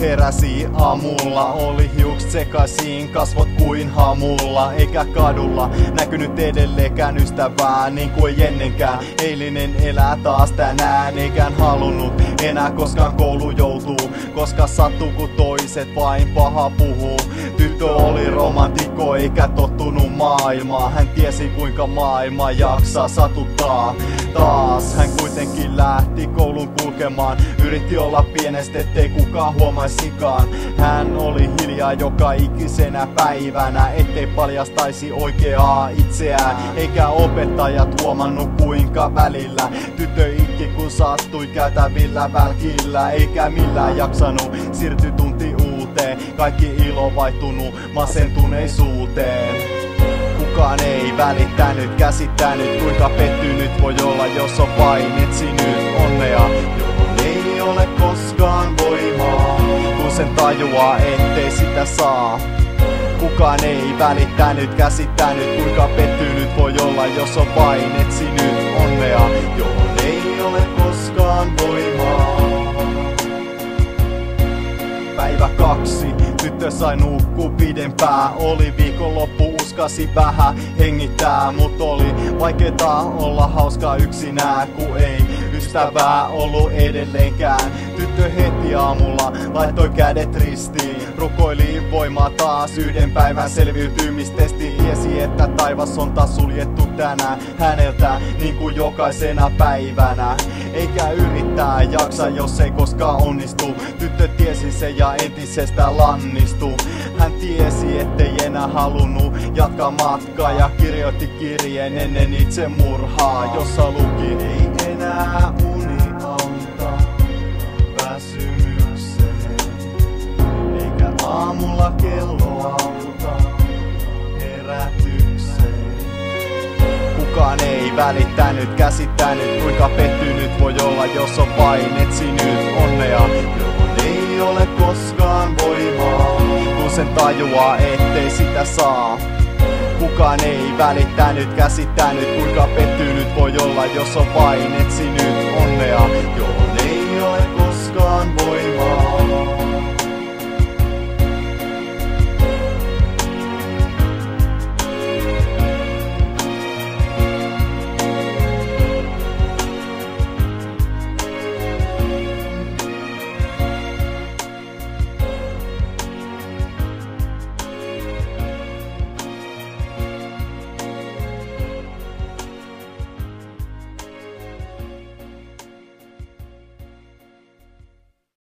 heräsi aamulla, oli hiukset sekaisin, kasvot kuin hamulla. Eikä kadulla näkynyt edelleenkään ystävää, niin kuin ennenkään. Eilinen elää taas tänään, eikä halunnut enää koskaan koulu joutuu, koska sattuu kun toiset vain paha puhuu. Tyttö oli romantikko eikä tottunut maailmaan. Hän tiesi kuinka maailma jaksaa satuttaa taas. Hän kuitenkin lähti koulun kulkemaan, yritti olla pienestä ettei kukaan huomaisikaan. Hän oli hiljaa joka ikisenä päivänä, ettei paljastaisi oikeaa itseään. Eikä opettajat huomannut kuinka välillä tyttö itki kun sattui käytävillä välkillä. Eikä millään jaksanut, siirtyi tunti uuteen, kaikki ilo vaihtunut masentuneisuuteen. Kukaan ei välittänyt, käsittänyt kuinka pettynyt voi olla, jos on vain etsinyt onnea, johon ei ole koskaan voimaa, kun sen tajuaa ettei sitä saa. Kukaan ei välittänyt, käsittänyt kuinka pettynyt voi olla, jos on vain etsinyt onnea, johon ei ole koskaan voimaa. Päivä 2, tyttö sai nukkua pidempään. Oli viikonloppu, uskasi vähän hengittää, mut oli vaikeeta olla hauskaa yksinään, kun ei ystävää ollut edelleenkään. Tyttö heti aamulla laittoi kädet ristiin, rukoili voimaa taas yhden päivän selviytymistesti. Tiesi että taivas on taas suljettu tänään häneltä, niin kuin jokaisena päivänä. Eikä yrittää jaksa, jos ei koskaan onnistu. Tyttö tiesi se ja entisestä lannistu. Hän tiesi ettei enää halunnut jatkaa matkaa ja kirjoitti kirjeen ennen itsemurhaa, jossa luki: ei enää uni auta väsymykseen, eikä aamulla kello auta herätykseen. Kukaan ei välittänyt, käsittänyt kuinka pettynyt voi olla, jos on vain etsinyt onnea, johon ei ole koskaan voimaa, kun sen tajuaa ettei sitä saa. Kukaan ei välittänyt, käsittänyt kuinka pettynyt voi olla, jos on vain etsinyt onnea, johon